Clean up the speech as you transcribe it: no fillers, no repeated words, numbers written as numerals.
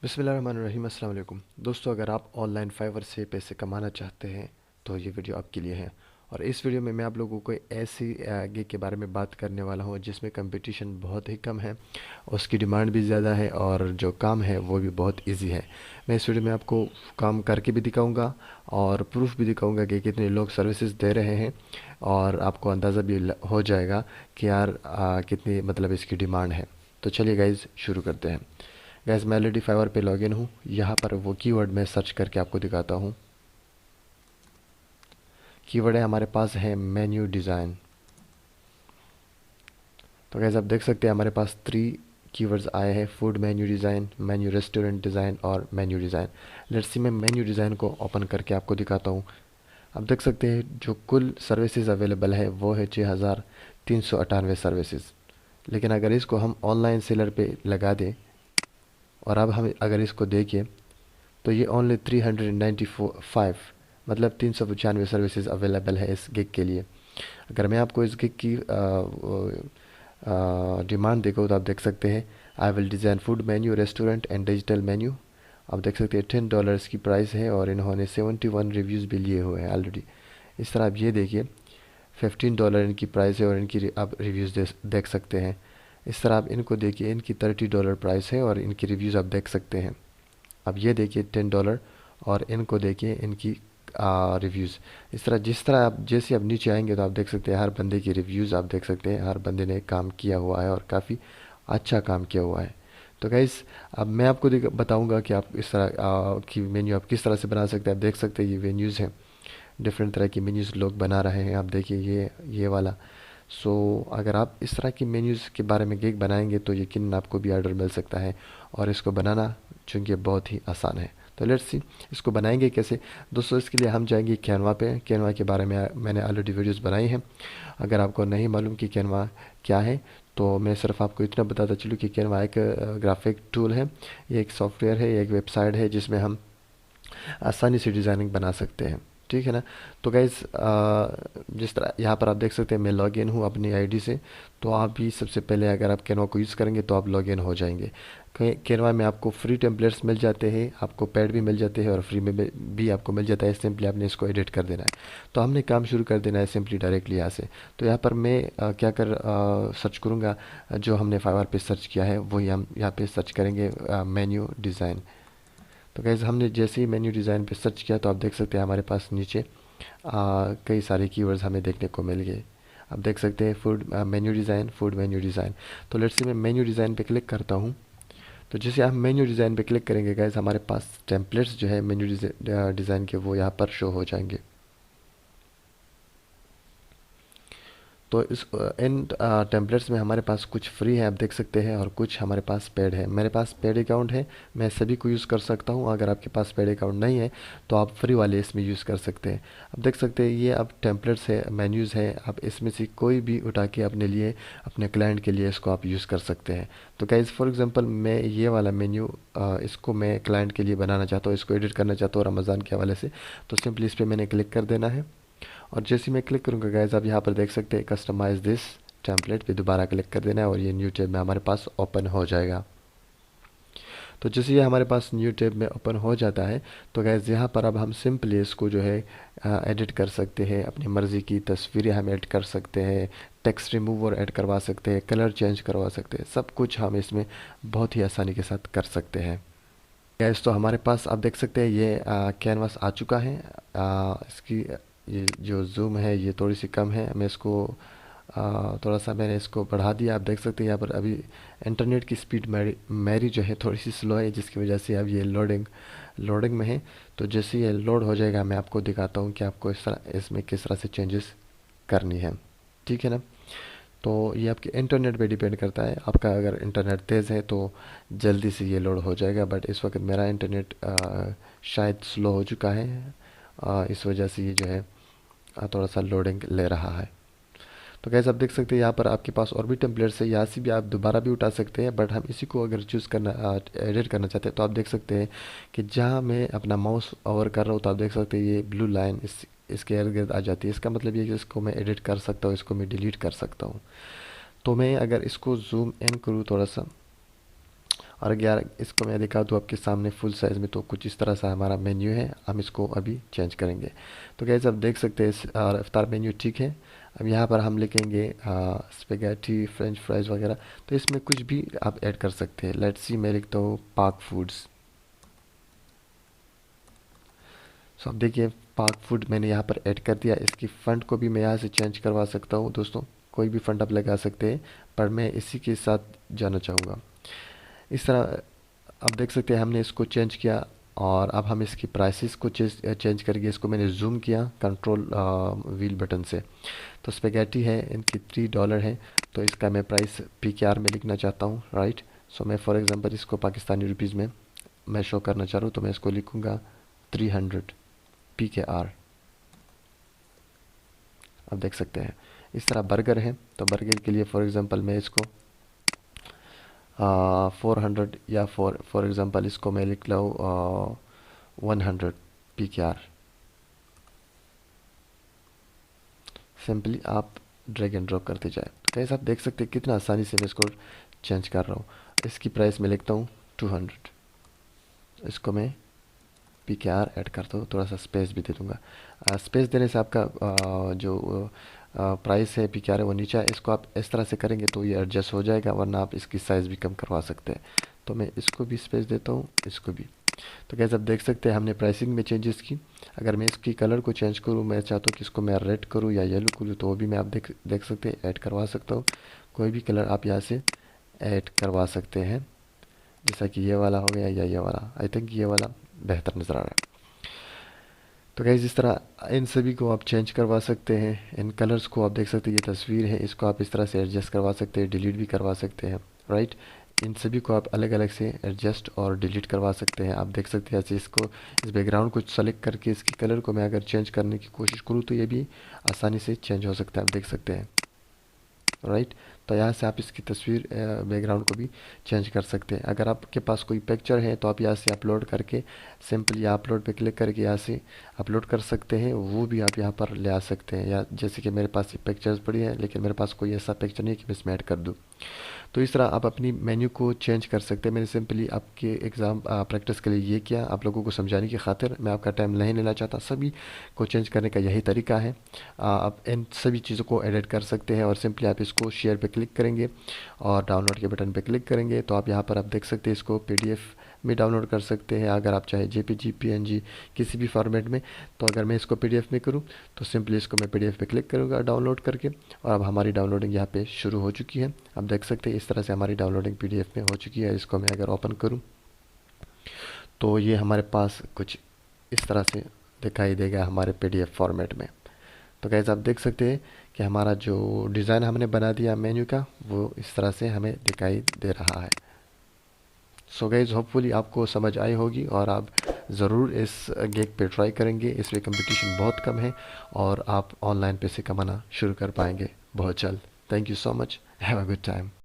बिस्मिल्लाहिर्रहमानिर्रहीम। अस्सलाम वालेकुम दोस्तों, अगर आप ऑनलाइन फाइवर से पैसे कमाना चाहते हैं तो ये वीडियो आपके लिए है। और इस वीडियो में मैं आप लोगों को ऐसी गिग के बारे में बात करने वाला हूँ जिसमें कंपटीशन बहुत ही कम है, उसकी डिमांड भी ज़्यादा है और जो काम है वो भी बहुत इजी है। मैं इस वीडियो में आपको काम करके भी दिखाऊंगा और प्रूफ भी दिखाऊंगा कि कितने लोग सर्विसेज दे रहे हैं, और आपको अंदाज़ा भी हो जाएगा कि यार कितनी मतलब इसकी डिमांड है। तो चलिए गाइज शुरू करते हैं। गैस मैं ऑलरेडी फाइवर पे लॉगिन हूँ। यहाँ पर वो कीवर्ड मैं सर्च करके आपको दिखाता हूँ। कीवर्ड है हमारे पास है मेन्यू डिज़ाइन। तो गैस आप देख सकते हैं हमारे पास 3 कीवर्ड्स आए हैं, food menu design, menu restaurant design और मेन्यू डिज़ाइन। लेट्स सी मैं मेन्यू डिज़ाइन को ओपन करके आपको दिखाता हूँ। आप देख सकते हैं जो कुल सर्विसेज अवेलेबल है वो है 6398 सर्विसेज। लेकिन अगर इसको हम ऑनलाइन सेलर पे लगा दें और अब हम अगर इसको देखें तो ये ओनली 395 मतलब 395 सर्विसेज अवेलेबल है इस गिग के लिए। अगर मैं आपको इस गिग की डिमांड देखो तो आप देख सकते हैं I will design food menu restaurant and digital menu. आप देख सकते हैं $10 की प्राइस है और इन्होंने 71 रिव्यूज़ भी लिए हुए हैं ऑलरेडी। इस तरह आप ये देखिए $15 इनकी प्राइस है और इनकी आप रिव्यूज़ देख सकते हैं। इस तरह आप इनको देखिए, इनकी $30 प्राइस है और इनकी रिव्यूज़ आप देख सकते हैं। अब ये देखिए $10 और इनको देखिए इनकी रिव्यूज़। इस तरह जिस तरह आप जैसे अब नीचे आएंगे तो आप देख सकते हैं हर बंदे की रिव्यूज़ आप देख सकते हैं, हर बंदे ने काम किया हुआ है और काफ़ी अच्छा काम किया हुआ है। तो गाइस अब मैं आपको बताऊंगा कि आप इस तरह की मेन्यू आप किस तरह से बना सकते हैं। आप देख सकते हैं ये वेन्यूज़ हैं, डिफरेंट तरह की मेन्यूज़ लोग बना रहे हैं। आप देखिए ये वाला। सो अगर आप इस तरह की मेन्यूज़ के बारे में गिग बनाएंगे तो यकीनन आपको भी ऑर्डर मिल सकता है, और इसको बनाना चूँकि बहुत ही आसान है। तो लेट्स सी इसको बनाएंगे कैसे। दोस्तों इसके लिए हम जाएंगे कैनवा पे। कैनवा के बारे में मैंने ऑलरेडी वीडियोस बनाई हैं। अगर आपको नहीं मालूम कि कैनवा क्या है तो मैं सिर्फ आपको इतना बताता चलूँ कि कैनवा एक ग्राफिक टूल है, ये एक सॉफ्टवेयर है, ये एक वेबसाइट है जिसमें हम आसानी से डिज़ाइनिंग बना सकते हैं। ठीक है ना। तो गाइज़ जिस तरह यहाँ पर आप देख सकते हैं मैं लॉग इन हूँ अपनी आईडी से। तो आप भी सबसे पहले अगर आप कैनवा को यूज़ करेंगे तो आप लॉग इन हो जाएंगे। कैनवा में आपको फ्री टेम्पलेट्स मिल जाते हैं, आपको पैड भी मिल जाते हैं और फ्री में भी आपको मिल जाता है। सिंपली आपने इसको एडिट कर देना है। तो हमने काम शुरू कर देना है सिंपली डायरेक्टली यहाँ से। तो यहाँ पर मैं क्या कर सर्च करूँगा, जो हमने फाइवर पे सर्च किया है वही हम यहाँ पे सर्च करेंगे, मेन्यू डिज़ाइन। तो गैज़ हमने जैसे ही मेन्यू डिज़ाइन पे सर्च किया तो आप देख सकते हैं हमारे पास नीचे कई सारे कीवर्ड्स हमें देखने को मिल गए। आप देख सकते हैं food menu design, food menu design. तो लेट्स से मैं मेन्यू डिज़ाइन पे क्लिक करता हूँ। तो जैसे हम मेन्यू डिज़ाइन पे क्लिक करेंगे गैस हमारे पास टेम्पलेट्स जो है मेन्यू डिज़ाइन के वो यहाँ पर शो हो जाएंगे। तो इस इन टेम्पलेट्स में हमारे पास कुछ फ्री है आप देख सकते हैं और कुछ हमारे पास पेड है। मेरे पास पेड अकाउंट है, मैं सभी को यूज़ कर सकता हूँ। अगर आपके पास पेड अकाउंट नहीं है तो आप फ्री वाले इसमें यूज़ कर सकते हैं। आप देख सकते हैं ये अब टेम्पलेट्स है, मेन्यूज़ है, आप इसमें से कोई भी उठा के अपने लिए, अपने क्लाइंट के लिए इसको आप यूज़ कर सकते हैं। तो गाइस फॉर एग्जांपल मैं ये वाला मेन्यू इसको मैं क्लाइंट के लिए बनाना चाहता हूँ, इसको एडिट करना चाहता हूँ रमज़ान के हवाले से। तो सिंपली इस पर मैंने क्लिक कर देना है और जैसे मैं क्लिक करूँगा गाइस आप यहाँ पर देख सकते हैं कस्टमाइज दिस टेम्पलेट पे दोबारा क्लिक कर देना है और ये न्यू टैब में हमारे पास ओपन हो जाएगा। तो जैसे ये हमारे पास न्यू टैब में ओपन हो जाता है तो गाइस यहाँ पर अब हम सिंपली इसको जो है एडिट कर सकते हैं, अपनी मर्ज़ी की तस्वीरें हम ऐड कर सकते हैं, टेक्स्ट रिमूवर ऐड करवा सकते हैं, कलर चेंज करवा सकते हैं, सब कुछ हम इसमें बहुत ही आसानी के साथ कर सकते हैं। गैस तो हमारे पास आप देख सकते हैं ये कैनवास आ चुका है। इसकी ये जो जूम है ये थोड़ी सी कम है, मैं इसको थोड़ा सा मैंने इसको बढ़ा दिया। आप देख सकते हैं यहाँ पर अभी इंटरनेट की स्पीड मेरी जो है थोड़ी सी स्लो है जिसकी वजह से अब ये लोडिंग में है। तो जैसे ये लोड हो जाएगा मैं आपको दिखाता हूँ कि आपको इस तरह इसमें किस तरह से चेंजेस करनी है। ठीक है ना। तो ये आपके इंटरनेट पे डिपेंड करता है, आपका अगर इंटरनेट तेज़ है तो जल्दी से ये लोड हो जाएगा, बट इस वक्त मेरा इंटरनेट शायद स्लो हो चुका है, इस वजह से ये जो है थोड़ा सा लोडिंग ले रहा है। तो गैस आप देख सकते हैं यहाँ पर आपके पास और भी टेम्पलेट्स है, यहाँ से भी आप दोबारा भी उठा सकते हैं, बट हम इसी को अगर चूज़ करना एडिट करना चाहते हैं तो आप देख सकते हैं कि जहाँ मैं अपना माउस ओवर कर रहा हूँ तो आप देख सकते हैं ये ब्लू लाइन इसके इर्द गिर्द आ जाती है। इसका मतलब ये कि इसको मैं एडिट कर सकता हूँ, इसको मैं डिलीट कर सकता हूँ। तो मैं अगर इसको जूम इन करूँ थोड़ा सा और अगर इसको मैं दिखा दूँ आपके सामने फुल साइज़ में, तो कुछ इस तरह सा हमारा मेन्यू है। हम इसको अभी चेंज करेंगे। तो गाइस आप देख सकते हैं इफ्तार मेन्यू ठीक है। अब यहाँ पर हम लिखेंगे स्पेगेटी, फ्रेंच फ्राइज़ वगैरह, तो इसमें कुछ भी आप ऐड कर सकते हैं। लेट्स सी, मैं लिखता हूँ पाक फूड्स। सो अब देखिए पाक फूड मैंने यहाँ पर ऐड कर दिया। इसकी फ़ंट को भी मैं यहाँ से चेंज करवा सकता हूँ दोस्तों, कोई भी फ़ंट आप लगा सकते हैं, पर मैं इसी के साथ जाना चाहूँगा। इस तरह आप देख सकते हैं हमने इसको चेंज किया, और अब हम इसकी प्राइसेस को चेंज करके इसको मैंने जूम किया कंट्रोल व्हील बटन से। तो स्पेगेटी है, इनकी $3 है, तो इसका मैं प्राइस PKR में लिखना चाहता हूँ, राइट। सो मैं फॉर एग्जांपल इसको पाकिस्तानी रुपीज़ में मैं शो करना चाह रहा हूँ, तो मैं इसको लिखूँगा 300 PKR। आप देख सकते हैं। इस तरह बर्गर है, तो बर्गर के लिए फॉर एग्जांपल मैं इसको 400, या फॉर एग्जांपल इसको मैं लिख लाऊँ 100 PKR। सिंपली आप ड्रैग एंड ड्रॉप करते जाए। तो कैसे आप देख सकते हैं कितना आसानी से मैं इसको चेंज कर रहा हूँ। इसकी प्राइस मैं लिखता हूँ 200। इसको मैं PKR ऐड करता हूँ, थोड़ा सा स्पेस भी दे दूँगा। स्पेस देने से आपका जो प्राइस है PKR है वो नीचे है। इसको आप इस तरह से करेंगे तो ये एडजस्ट हो जाएगा, वरना आप इसकी साइज़ भी कम करवा सकते हैं। तो मैं इसको भी स्पेस देता हूँ, इसको भी। तो कैसे आप देख सकते हैं हमने प्राइसिंग में चेंजेस की। अगर मैं इसकी कलर को चेंज करूँ, मैं चाहता हूँ कि इसको मैं रेड करूँ या येलो करूँ, तो वो भी मैं आप देख सकते हैं ऐड करवा सकता हूँ। कोई भी कलर आप यहाँ से ऐड करवा सकते हैं, जैसा कि ये वाला हो गया या ये वाला। आई थिंक ये वाला बेहतर नज़र आ रहा है। तो गाइस इस तरह इन सभी को आप चेंज करवा सकते हैं। इन कलर्स को आप देख सकते हैं, ये तस्वीर है, इसको आप इस तरह से एडजस्ट करवा सकते हैं, डिलीट भी करवा सकते हैं, राइट। इन सभी को आप अलग अलग से एडजस्ट और डिलीट करवा सकते हैं। आप देख सकते हैं ऐसे इसको, इस बैकग्राउंड को सेलेक्ट करके इसकी कलर को मैं अगर चेंज करने की कोशिश करूँ तो ये भी आसानी से चेंज हो सकता है, आप देख सकते हैं, राइट। तो यहाँ से आप इसकी तस्वीर बैकग्राउंड को भी चेंज कर सकते हैं। अगर आपके पास कोई पिक्चर है तो आप यहाँ से अपलोड करके सिंपली अपलोड पे क्लिक करके यहाँ से अपलोड कर सकते हैं, वो भी आप यहाँ पर ले आ सकते हैं। या जैसे कि मेरे पास ये पिक्चर्स पड़ी है, लेकिन मेरे पास कोई ऐसा पिक्चर नहीं है कि मैं इसमें ऐड कर दूँ। तो इस तरह आप अपनी मेन्यू को चेंज कर सकते हैं। मैंने सिंपली आपके एग्ज़ाम प्रैक्टिस के लिए ये किया, आप लोगों को समझाने की खातिर। मैं आपका टाइम नहीं लेना चाहता, सभी को चेंज करने का यही तरीका है। आप इन सभी चीज़ों को एडिट कर सकते हैं, और सिंपली आप इसको शेयर पे क्लिक करेंगे और डाउनलोड के बटन पे क्लिक करेंगे, तो आप यहाँ पर आप देख सकते हैं इसको PDF में डाउनलोड कर सकते हैं, अगर आप चाहे JPG, PNG किसी भी फॉर्मेट में। तो अगर मैं इसको PDF में करूँ तो सिंपली इसको मैं PDF पे क्लिक करूँगा डाउनलोड करके, और अब हमारी डाउनलोडिंग यहाँ पे शुरू हो चुकी है। आप देख सकते हैं इस तरह से हमारी डाउनलोडिंग PDF में हो चुकी है। इसको मैं अगर ओपन करूँ तो ये हमारे पास कुछ इस तरह से दिखाई देगा हमारे PDF फॉर्मेट में। तो गाइस आप देख सकते हैं कि हमारा जो डिज़ाइन हमने बना दिया मेन्यू का, वो इस तरह से हमें दिखाई दे रहा है। सो गाइस होपफुली आपको समझ आई होगी, और आप ज़रूर इस गिग पे ट्राई करेंगे। इसमें कंपटीशन बहुत कम है, और आप ऑनलाइन पैसे कमाना शुरू कर पाएंगे बहुत जल्द। Thank you so much, have a good time.